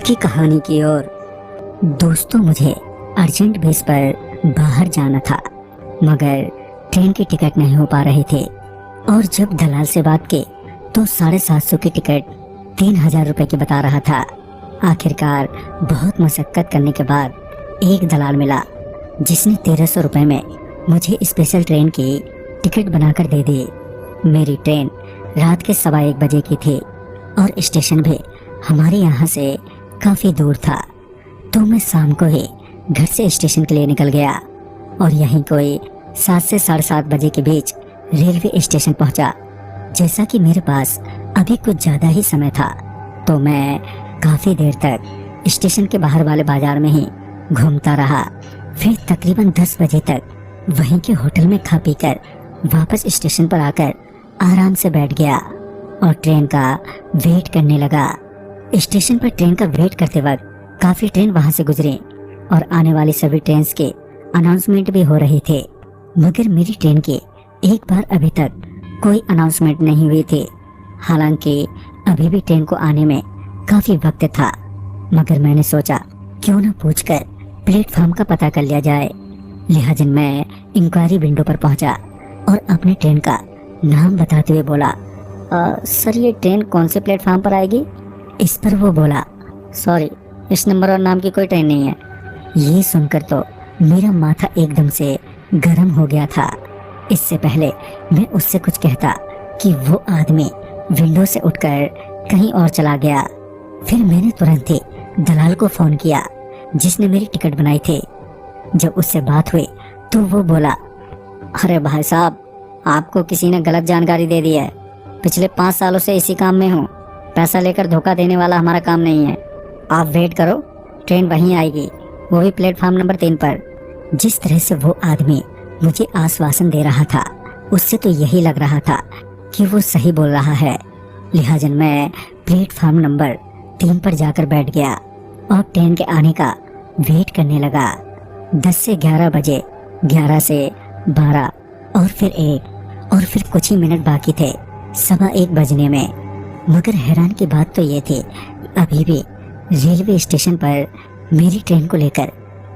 की कहानी की ओर। दोस्तों, मुझे अर्जेंट बेस पर बाहर जाना था, मगर ट्रेन की टिकट नहीं हो पा रहे थे। और जब दलाल से बात की तो 750 की टिकट 3000 रुपए की बता रहा था। आखिरकार बहुत मशक्कत करने के बाद एक दलाल मिला जिसने 1300 रुपए में मुझे स्पेशल ट्रेन की टिकट बनाकर दे दी। मेरी ट्रेन रात के 1:15 बजे की थी और स्टेशन भी हमारे यहाँ से काफ़ी दूर था। तो मैं शाम को ही घर से स्टेशन के लिए निकल गया और यहीं कोई 7 से 7:30 बजे के बीच रेलवे स्टेशन पहुंचा। जैसा कि मेरे पास अभी कुछ ज़्यादा ही समय था तो मैं काफ़ी देर तक स्टेशन के बाहर वाले बाजार में ही घूमता रहा। फिर तकरीबन 10 बजे तक वहीं के होटल में खा पी कर वापस स्टेशन पर आकर आराम से बैठ गया और ट्रेन का वेट करने लगा। स्टेशन पर ट्रेन का वेट करते वक्त काफ़ी ट्रेन वहां से गुजरी और आने वाली सभी ट्रेन के अनाउंसमेंट भी हो रहे थे, मगर मेरी ट्रेन की एक बार अभी तक कोई अनाउंसमेंट नहीं हुई थी। हालांकि अभी भी ट्रेन को आने में काफ़ी वक्त था, मगर मैंने सोचा क्यों न पूछकर प्लेटफॉर्म का पता कर लिया जाए। लिहाजा मैं इंक्वायरी विंडो पर पहुंचा और अपने ट्रेन का नाम बताते हुए बोला, सर ये ट्रेन कौन से प्लेटफॉर्म पर आएगी? इस पर वो बोला, सॉरी इस नंबर और नाम की कोई ट्रेन नहीं है। ये सुनकर तो मेरा माथा एकदम से गर्म हो गया था। इससे पहले मैं उससे कुछ कहता कि वो आदमी विंडो से उठकर कहीं और चला गया। फिर मैंने तुरंत ही दलाल को फ़ोन किया जिसने मेरी टिकट बनाई थी। जब उससे बात हुई तो वो बोला, अरे भाई साहब, आपको किसी ने गलत जानकारी दे दी है। पिछले 5 सालों से इसी काम में हूँ। पैसा लेकर धोखा देने वाला हमारा काम नहीं है। आप वेट करो, ट्रेन वहीं आएगी, वो भी प्लेटफॉर्म नंबर 3 पर। जिस तरह से वो आदमी मुझे आश्वासन दे रहा था उससे तो यही लग रहा था कि वो सही बोल रहा है। लिहाजा मैं प्लेटफॉर्म नंबर 3 पर जाकर बैठ गया और ट्रेन के आने का वेट करने लगा। 10 से 11 बजे, 11 से 12 और फिर 1 और फिर कुछ ही मिनट बाकी थे 1:15 बजने में। मगर हैरान की बात तो ये थी अभी भी रेलवे स्टेशन पर मेरी ट्रेन को लेकर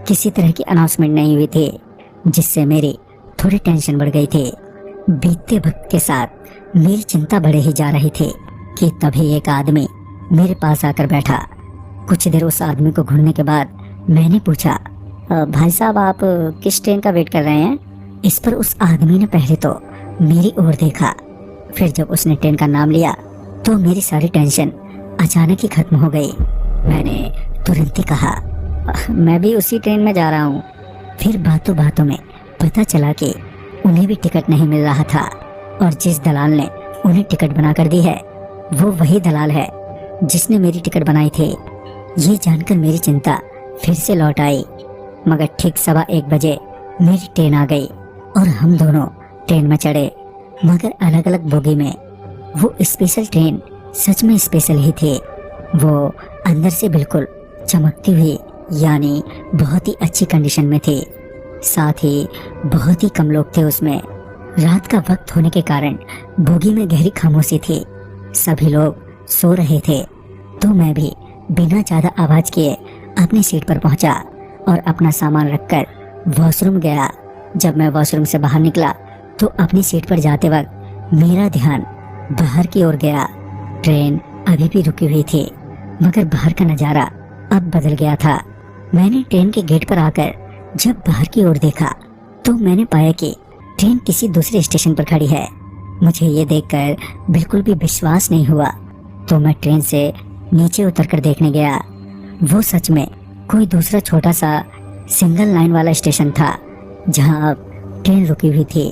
किसी तरह की अनाउंसमेंट नहीं हुई थी, जिससे मेरी थोड़ी टेंशन बढ़ गई थी। बीतते वक्त के साथ मेरी चिंता बढ़े ही जा रही थी कि तभी एक आदमी मेरे पास आकर बैठा। कुछ देर उस आदमी को घूरने के बाद मैंने पूछा, भाई साहब आप किस ट्रेन का वेट कर रहे हैं? इस पर उस आदमी ने पहले तो मेरी ओर देखा, फिर जब उसने ट्रेन का नाम लिया तो मेरी सारी टेंशन अचानक ही खत्म हो गई। मैंने तुरंत ही कहा, मैं भी उसी ट्रेन में जा रहा हूँ। फिर बातों बातों में पता चला कि उन्हें भी टिकट नहीं मिल रहा था और जिस दलाल ने उन्हें टिकट बना कर दी है वो वही दलाल है जिसने मेरी टिकट बनाई थी। ये जानकर मेरी चिंता फिर से लौट आई। मगर ठीक 1:15 बजे मेरी ट्रेन आ गई और हम दोनों ट्रेन में चढ़े, मगर अलग अलग बोगी में। वो स्पेशल ट्रेन सच में स्पेशल ही थी। वो अंदर से बिल्कुल चमकती हुई, यानी बहुत ही अच्छी कंडीशन में थी। साथ ही बहुत ही कम लोग थे उसमें। रात का वक्त होने के कारण बोगी में गहरी खामोशी थी। सभी लोग सो रहे थे। तो मैं भी बिना ज़्यादा आवाज़ किए अपनी सीट पर पहुंचा और अपना सामान रखकर वॉशरूम गया। जब मैं वॉशरूम से बाहर निकला तो अपनी सीट पर जाते वक्त मेरा ध्यान बाहर की ओर गया। ट्रेन अभी भी रुकी हुई थी, मगर बाहर का नज़ारा अब बदल गया था। मैंने ट्रेन के गेट पर आकर जब बाहर की ओर देखा तो मैंने पाया कि ट्रेन किसी दूसरे स्टेशन पर खड़ी है। मुझे ये देखकर बिल्कुल भी विश्वास नहीं हुआ, तो मैं ट्रेन से नीचे उतरकर देखने गया। वो सच में कोई दूसरा छोटा सा सिंगल लाइन वाला स्टेशन था जहां अब ट्रेन रुकी हुई थी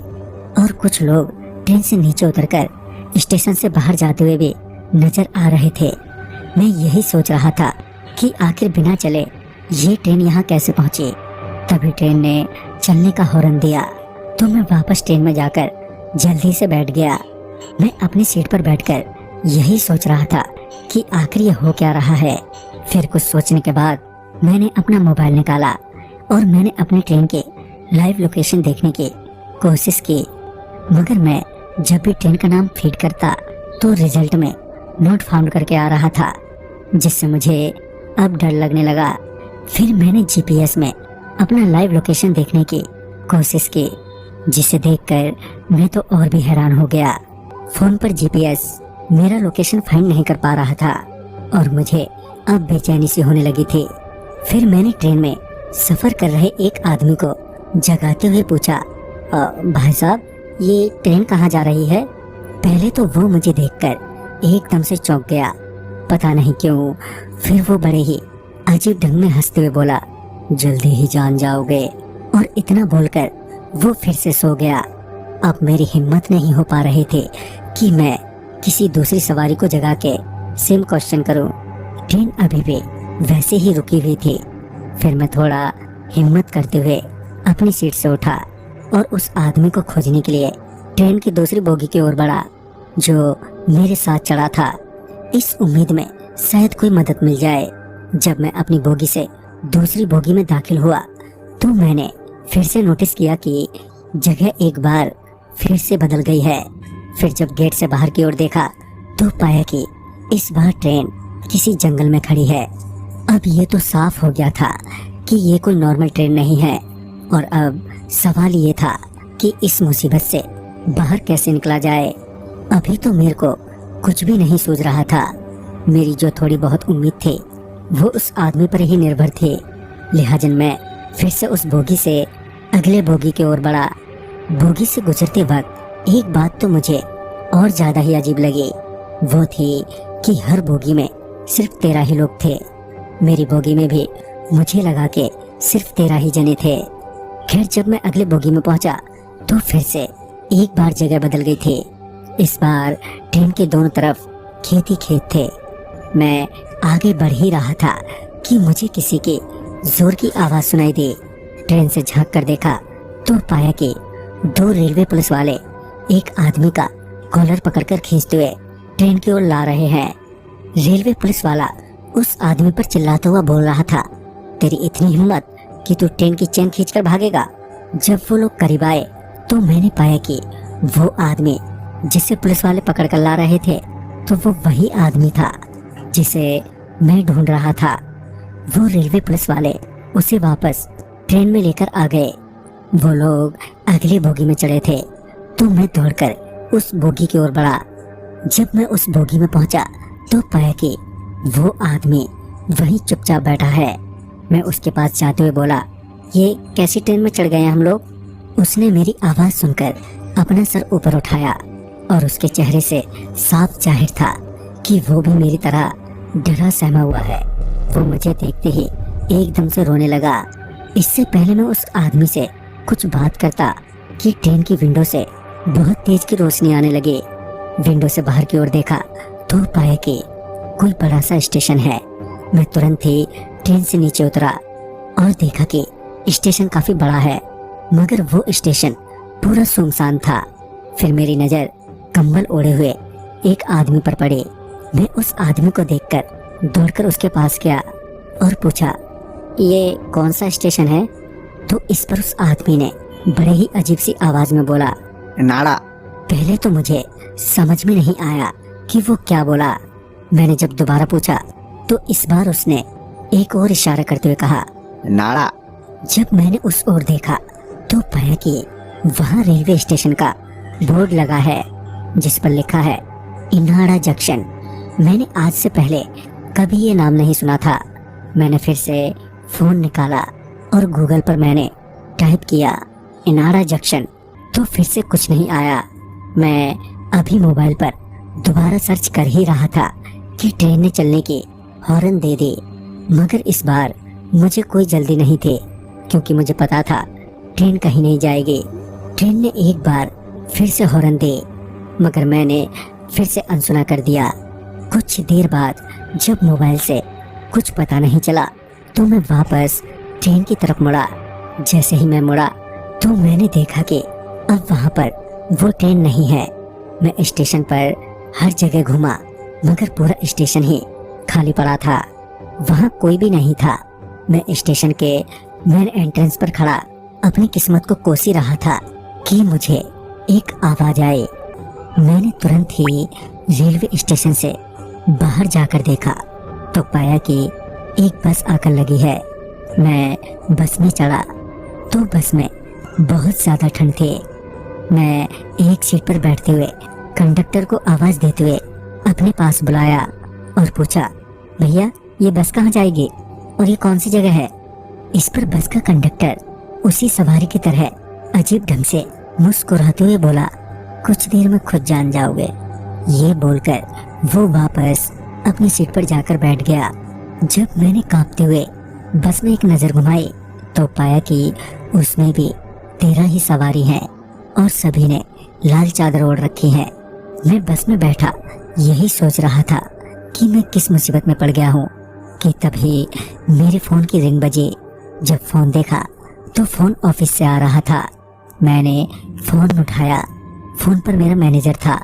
और कुछ लोग ट्रेन से नीचे उतरकर स्टेशन से बाहर जाते हुए भी नजर आ रहे थे। मैं यही सोच रहा था कि आखिर बिना चले ये ट्रेन यहाँ कैसे पहुंची। तभी ट्रेन ने चलने का हॉर्न दिया तो मैं वापस ट्रेन में जाकर जल्दी से बैठ गया। मैं अपनी सीट पर बैठकर यही सोच रहा था कि आखिर ये हो क्या रहा है। फिर कुछ सोचने के बाद मैंने अपना मोबाइल निकाला और मैंने अपनी ट्रेन के लाइव लोकेशन देखने की कोशिश की, मगर मैं जब भी ट्रेन का नाम फीड करता तो रिजल्ट में नोट फाउंड करके आ रहा था, जिससे मुझे अब डर लगने लगा। फिर मैंने जीपीएस में अपना लाइव लोकेशन देखने की कोशिश की, जिसे देखकर मैं तो और भी हैरान हो गया। फोन पर जीपीएस मेरा लोकेशन फाइंड नहीं कर पा रहा था और मुझे अब बेचैनी सी होने लगी थी। फिर मैंने ट्रेन में सफर कर रहे एक आदमी को जगाते हुए पूछा, भाई साहब, ये ट्रेन कहाँ जा रही है? पहले तो वो मुझे देखकर एकदम से चौंक गया, पता नहीं क्यों। फिर वो बड़े ही अजीब ढंग में हंसते हुए बोला, जल्दी ही जान जाओगे। और इतना बोलकर वो फिर से सो गया। अब मेरी हिम्मत नहीं हो पा रही थी कि मैं किसी दूसरी सवारी को जगा के सेम क्वेश्चन करूं। ट्रेन अभी भी वैसे ही रुकी हुई थी। फिर मैं थोड़ा हिम्मत करते हुए अपनी सीट से उठा और उस आदमी को खोजने के लिए ट्रेन की दूसरी बोगी की ओर बढ़ा जो मेरे साथ चढ़ा था, इस उम्मीद में शायद कोई मदद मिल जाए। जब मैं अपनी बोगी से दूसरी बोगी में दाखिल हुआ तो मैंने फिर से नोटिस किया कि जगह एक बार फिर से बदल गई है। फिर जब गेट से बाहर की ओर देखा तो पाया कि इस बार ट्रेन किसी जंगल में खड़ी है। अब ये तो साफ हो गया था कि ये कोई नॉर्मल ट्रेन नहीं है। और अब सवाल ये था कि इस मुसीबत से बाहर कैसे निकला जाए। अभी तो मेरे को कुछ भी नहीं सूझ रहा था। मेरी जो थोड़ी बहुत उम्मीद थी वो उस आदमी पर ही निर्भर थी। लिहाजा मैं फिर से उस बोगी से अगले बोगी की ओर बढ़ा। बोगी से गुजरते वक्त एक बात तो मुझे और ज्यादा ही अजीब लगी। वो थी कि हर बोगी में सिर्फ 13 ही लोग थे। मेरी बोगी में भी मुझे लगा कि सिर्फ 13 ही जने थे। खैर, जब मैं अगले बोगी में पहुंचा तो फिर से एक बार जगह बदल गई थी। इस बार ट्रेन के दोनों तरफ खेत ही खेत थे। मैं आगे बढ़ ही रहा था कि मुझे किसी की जोर की आवाज सुनाई दी। ट्रेन से झांक कर देखा तो पाया कि 2 रेलवे पुलिस वाले एक आदमी का कॉलर पकड़कर खींचते हुए ट्रेन की ओर ला रहे हैं। रेलवे पुलिस वाला उस आदमी पर चिल्लाता हुआ बोल रहा था, तेरी इतनी हिम्मत कि तू ट्रेन की चेन खींचकर भागेगा। जब वो लोग करीब आए तो मैंने पाया कि वो आदमी जिसे पुलिस वाले पकड़ कर ला रहे थे तो वो वही आदमी था जिसे मैं ढूंढ रहा था। वो रेलवे पुलिस वाले उसे वापस ट्रेन में लेकर आ गए। वो लोग अगली बोगी में चढ़े थे तो मैं दौड़कर उस बोगी की ओर बढ़ा। जब मैं उस बोगी में पहुंचा तो पाया कि वो आदमी वहीं चुपचाप बैठा है। मैं उसके पास जाते हुए बोला, ये कैसी ट्रेन में चढ़ गए हम लोग? उसने मेरी आवाज सुनकर अपना सर ऊपर उठाया और उसके चेहरे से साफ जाहिर था कि वो भी मेरी तरह डरा सहमा हुआ है। वो मुझे देखते ही एकदम से रोने लगा। इससे पहले मैं उस आदमी से कुछ बात करता कि ट्रेन की विंडो से बहुत तेज की रोशनी आने लगी। विंडो से बाहर की ओर देखा तो पाया कि कोई बड़ा सा स्टेशन है। मैं तुरंत ही ट्रेन से नीचे उतरा और देखा कि स्टेशन काफी बड़ा है, मगर वो स्टेशन पूरा सुनसान था। फिर मेरी नजर कंबल ओढ़े हुए एक आदमी पर पड़ी। मैं उस आदमी को देखकर दौड़कर उसके पास गया और पूछा, ये कौन सा स्टेशन है? तो इस पर उस आदमी ने बड़े ही अजीब सी आवाज में बोला, नाड़ा। पहले तो मुझे समझ में नहीं आया कि वो क्या बोला। मैंने जब दोबारा पूछा तो इस बार उसने एक और इशारा करते हुए कहा, नाड़ा। जब मैंने उस ओर देखा तो पाया कि वहाँ रेलवे स्टेशन का बोर्ड लगा है जिस पर लिखा है इनाड़ा जंक्शन। मैंने आज से पहले कभी ये नाम नहीं सुना था। मैंने फिर से फोन निकाला और गूगल पर मैंने टाइप किया इनाड़ा जंक्शन, तो फिर से कुछ नहीं आया। मैं अभी मोबाइल पर दोबारा सर्च कर ही रहा था कि ट्रेन ने चलने की हॉर्न दे दी, मगर इस बार मुझे कोई जल्दी नहीं थी क्योंकि मुझे पता था ट्रेन कहीं नहीं जाएगी। ट्रेन ने एक बार फिर से हॉर्न दी, मगर मैंने फिर से अनसुना कर दिया। कुछ देर बाद जब मोबाइल से कुछ पता नहीं चला तो मैं वापस ट्रेन की तरफ मुड़ा। जैसे ही मैं मुड़ा तो मैंने देखा कि अब वहाँ पर वो ट्रेन नहीं है। मैं स्टेशन पर हर जगह घूमा मगर पूरा स्टेशन ही खाली पड़ा था। वहाँ कोई भी नहीं था। मैं स्टेशन के मेन एंट्रेंस पर खड़ा अपनी किस्मत को कोसी रहा था कि मुझे एक आवाज आई। मैंने तुरंत ही रेलवे स्टेशन से बाहर जाकर देखा तो पाया कि एक बस आकर लगी है। मैं बस में चढ़ा तो बस में बहुत ज्यादा ठंड थी। मैं एक सीट पर बैठते हुए कंडक्टर को आवाज देते हुए अपने पास बुलाया और पूछा, भैया ये बस कहाँ जाएगी और ये कौन सी जगह है? इस पर बस का कंडक्टर उसी सवारी की तरह अजीब ढंग से मुस्कुराते हुए बोला, कुछ देर में खुद जान जाओगे। ये बोलकर वो वापस अपनी सीट पर जाकर बैठ गया। जब मैंने कांपते हुए बस में एक नजर घुमाई तो पाया कि उसमें भी 13 ही सवारी हैं और सभी ने लाल चादर ओढ़ रखी है। मैं बस में बैठा यही सोच रहा था कि मैं किस मुसीबत में पड़ गया हूँ कि तभी मेरे फोन की रिंग बजी। जब फोन देखा तो फोन ऑफिस से आ रहा था। मैंने फोन उठाया। फोन पर मेरा मैनेजर था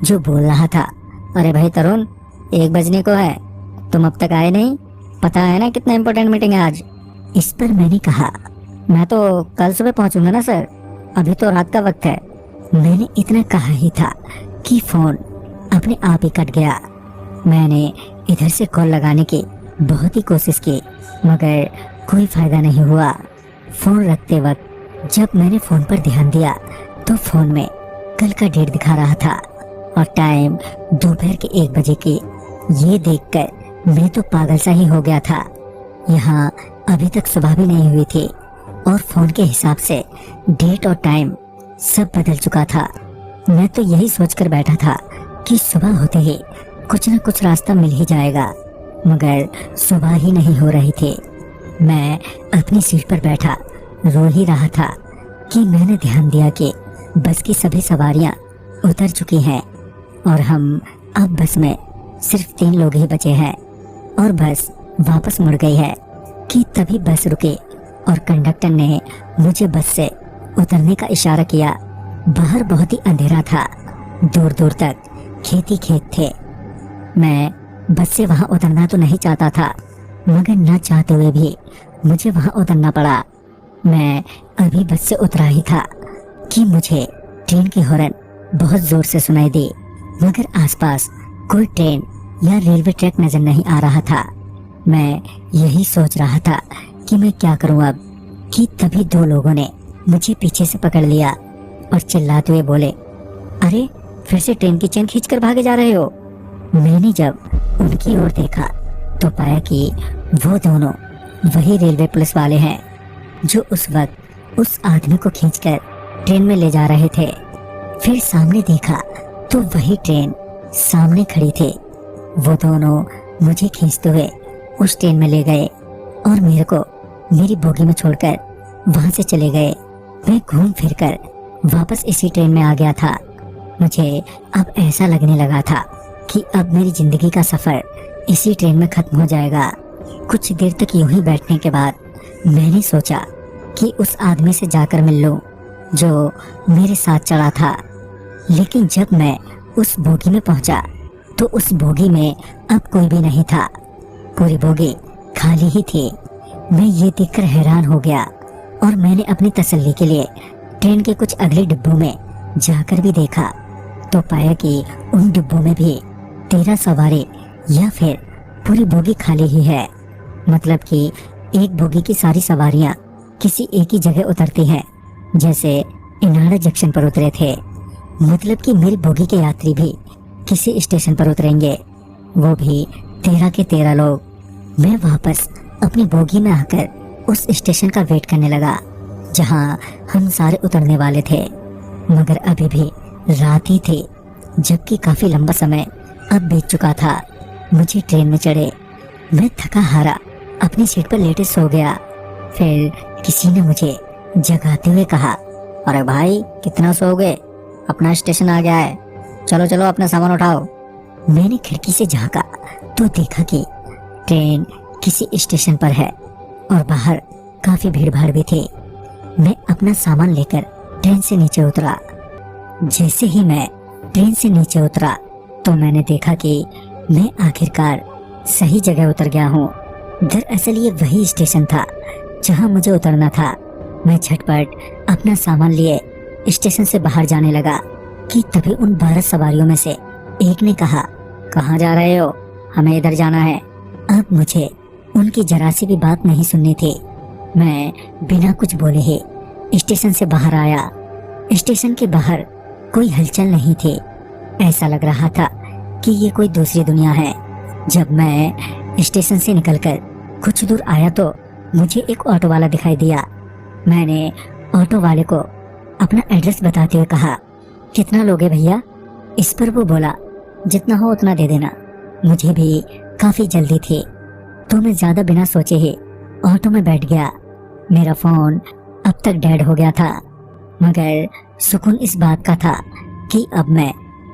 जो बोल रहा था, अरे भाई तरुण, 1 बजने को है, तुम अब तक आए नहीं? पता है ना कितना इम्पोर्टेंट मीटिंग है आज। इस पर मैंने कहा, मैं तो कल सुबह पहुंचूंगा ना सर, अभी तो रात का वक्त है। मैंने इतना कहा ही था कि फोन अपने आप ही कट गया। मैंने इधर से कॉल लगाने की बहुत ही कोशिश की मगर कोई फायदा नहीं हुआ। फोन रखते वक्त जब मैंने फोन पर ध्यान दिया तो फोन में कल का डेट दिखा रहा था और टाइम दोपहर के 1 बजे की। ये देखकर मैं तो पागल सा ही हो गया था। यहाँ अभी तक सुबह भी नहीं हुई थी और फोन के हिसाब से डेट और टाइम सब बदल चुका था। मैं तो यही सोचकर बैठा था कि सुबह होते ही कुछ न कुछ रास्ता मिल ही जाएगा, मगर सुबह ही नहीं हो रही थी। मैं अपनी सीट पर बैठा रो ही रहा था कि मैंने ध्यान दिया कि बस की सभी सवारियां उतर चुकी हैं और हम अब बस में सिर्फ 3 लोग ही बचे हैं और बस वापस मुड़ गई है कि तभी बस रुकी और कंडक्टर ने मुझे बस से उतरने का इशारा किया। बाहर बहुत ही अंधेरा था, दूर दूर तक खेत ही खेत थे। मैं बस से वहां उतरना तो नहीं चाहता था मगर न चाहते हुए भी मुझे वहां उतरना पड़ा। मैं अभी बस से उतरा ही था कि मुझे ट्रेन की हॉर्न बहुत जोर से सुनाई दी मगर आसपास कोई ट्रेन या रेलवे ट्रैक नजर नहीं आ रहा था। मैं यही सोच रहा था कि मैं क्या करूं अब कि तभी 2 लोगों ने मुझे पीछे से पकड़ लिया और चिल्लाते हुए बोले, अरे फिर से ट्रेन की चेन खींचकर भागे जा रहे हो। मैंने जब उनकी ओर देखा तो पाया कि वो दोनों वही रेलवे पुलिस वाले हैं जो उस वक्त उस आदमी को खींचकर ट्रेन में ले जा रहे थे। फिर सामने देखा तो वही ट्रेन सामने खड़ी थी। वो दोनों मुझे खींचते हुए उस ट्रेन में ले गए और मेरे को मेरी बोगी में छोड़कर वहां से चले गए। मैं घूम फिर कर वापस इसी ट्रेन में आ गया था। मुझे अब ऐसा लगने लगा था कि अब मेरी जिंदगी का सफर इसी ट्रेन में खत्म हो जाएगा। कुछ देर तक यूं ही बैठने के बाद मैंने सोचा कि उस आदमी से जाकर मिल लूं जो मेरे साथ चढ़ा था। लेकिन जब मैं उस बोगी में पहुंचा तो उस बोगी में अब कोई भी नहीं था। पूरी बोगी खाली ही थी। मैं ये देखकर हैरान हो गया और मैंने अपनी तसल्ली के लिए ट्रेन के कुछ अगले डिब्बों में जाकर भी देखा तो पाया कि उन डिब्बों में भी 13 सवारी या फिर पूरी बोगी खाली ही है। मतलब कि एक बोगी की सारी सवारियां किसी एक ही जगह उतरती हैं, जैसे इनाड़ा जंक्शन पर उतरे थे। मतलब कि मेरी बोगी के यात्री भी किसी स्टेशन पर उतरेंगे, वो भी 13 के 13 लोग। मैं वापस अपनी बोगी में आकर उस स्टेशन का वेट करने लगा जहां हम सारे उतरने वाले थे, मगर अभी भी रात ही थी, जबकि काफी लंबा समय अब बीत चुका था। मुझे ट्रेन में चढ़े मैं थका हारा अपनी सीट पर लेटे सो गया। फिर किसी ने मुझे जगाते हुए कहा, अरे भाई कितना सोओगे, अपना स्टेशन आ गया है, चलो चलो अपना सामान उठाओ। मैंने खिड़की से झांका तो देखा कि ट्रेन किसी स्टेशन पर है और बाहर काफी भीड़ भाड़ भी थी। मैं अपना सामान लेकर ट्रेन से नीचे उतरा। जैसे ही मैं ट्रेन से नीचे उतरा तो मैंने देखा कि मैं आखिरकार सही जगह उतर गया हूँ। दरअसल ये वही स्टेशन था जहाँ मुझे उतरना था। मैं झटपट अपना सामान लिए स्टेशन से बाहर जाने लगा कि तभी उन 12 सवारियों में से एक ने कहा, कहाँ जा रहे हो? हमें इधर जाना है। अब मुझे उनकी जरा सी भी बात नहीं सुननी थी। मैं बिना कुछ बोले ही स्टेशन से बाहर आया। स्टेशन के बाहर कोई हलचल नहीं थी। ऐसा लग रहा था कि ये कोई दूसरी दुनिया है। जब मैं स्टेशन से निकलकर कुछ दूर आया तो मुझे एक ऑटो वाला दिखाई दिया। मैंने ऑटो वाले को अपना एड्रेस बताते हुए कहा, कितना लोगे भैया? इस पर वो बोला, जितना हो उतना दे देना। मुझे भी काफी जल्दी थी तो मैं ज्यादा बिना सोचे ही ऑटो में बैठ गया। मेरा फोन अब तक डेड हो गया था, मगर सुकून इस बात का था कि अब मैं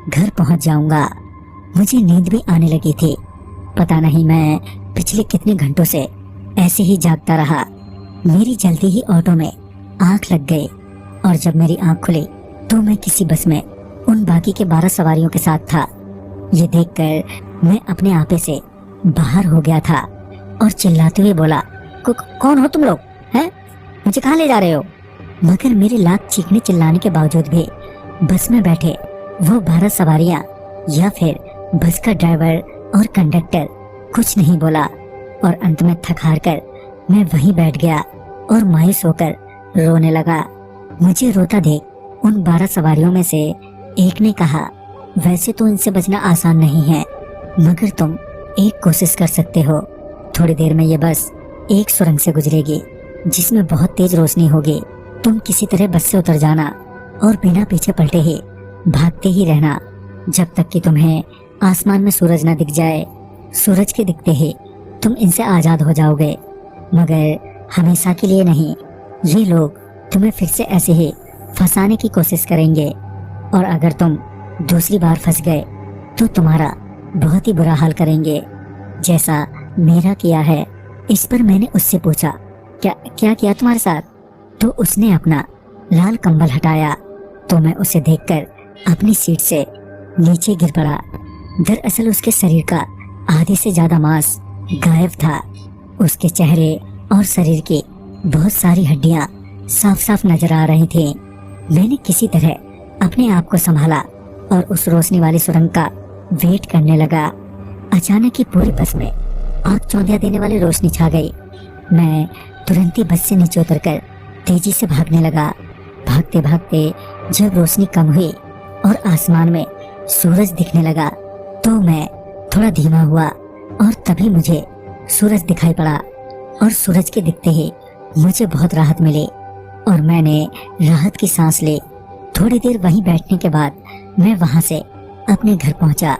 घर पहुंच जाऊंगा। मुझे नींद भी आने लगी थी। पता नहीं मैं पिछले कितने घंटों से ऐसे ही जागता रहा। मेरी जल्दी ही ऑटो में आंख लग गई और जब मेरी आंख खुली तो मैं किसी बस में उन बाकी के 12 सवारियों के साथ था। ये देखकर मैं अपने आपे से बाहर हो गया था और चिल्लाते हुए बोला, कौन हो तुम लोग हैं? मुझे कहाँ ले जा रहे हो? मगर मेरे लाख चीखने चिल्लाने के बावजूद भी बस में बैठे वो 12 सवारियां या फिर बस का ड्राइवर और कंडक्टर कुछ नहीं बोला और अंत में थक हार कर मैं वहीं बैठ गया और मायूस होकर रोने लगा। मुझे रोता देख उन 12 सवारियों में से एक ने कहा, वैसे तो इनसे बचना आसान नहीं है, मगर तुम एक कोशिश कर सकते हो। थोड़ी देर में ये बस एक सुरंग से गुजरेगी जिसमें बहुत तेज रोशनी होगी। तुम किसी तरह बस से उतर जाना और बिना पीछे पलटे ही भागते ही रहना जब तक कि तुम्हें आसमान में सूरज न दिख जाए। सूरज के दिखते ही तुम इनसे आजाद हो जाओगे, मगर हमेशा के लिए नहीं। ये लोग तुम्हें फिर से ऐसे ही फंसाने की कोशिश करेंगे और अगर तुम दूसरी बार फंस गए तो तुम्हारा बहुत ही बुरा हाल करेंगे, जैसा मेरा किया है। इस पर मैंने उससे पूछा, क्या किया तुम्हारे साथ? तो उसने अपना लाल कंबल हटाया तो मैं उसे देखकर अपनी सीट से नीचे गिर पड़ा। दरअसल उसके शरीर का आधे से ज्यादा मांस गायब था। उसके चेहरे और शरीर की बहुत सारी हड्डियां साफ साफ नजर आ रही थी। मैंने किसी तरह अपने आप को संभाला और उस रोशनी वाली सुरंग का वेट करने लगा। अचानक ही पूरी बस में आंख चौंधिया देने वाली रोशनी छा गई। मैं तुरंत ही बस से नीचे उतरकर तेजी से भागने लगा। भागते भागते जब रोशनी कम हुई और आसमान में सूरज दिखने लगा तो मैं थोड़ा धीमा हुआ और तभी मुझे सूरज दिखाई पड़ा और सूरज के दिखते ही मुझे बहुत राहत मिली और मैंने राहत की सांस ली। थोड़ी देर वहीं बैठने के बाद मैं वहां से अपने घर पहुंचा।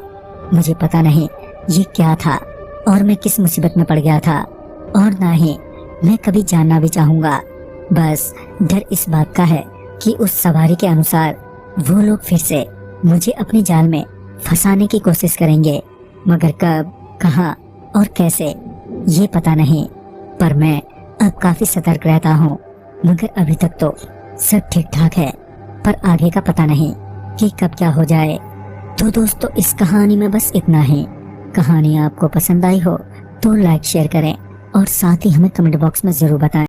मुझे पता नहीं ये क्या था और मैं किस मुसीबत में पड़ गया था और ना ही मैं कभी जानना भी चाहूंगा। बस डर इस बात का है कि उस सवारी के अनुसार वो लोग फिर से मुझे अपने जाल में फंसाने की कोशिश करेंगे, मगर कब, कहां और कैसे ये पता नहीं। पर मैं अब काफी सतर्क रहता हूँ, मगर अभी तक तो सब ठीक ठाक है, पर आगे का पता नहीं कि कब क्या हो जाए। तो दोस्तों, इस कहानी में बस इतना ही। कहानी आपको पसंद आई हो तो लाइक शेयर करें और साथ ही हमें कमेंट बॉक्स में जरूर बताएं।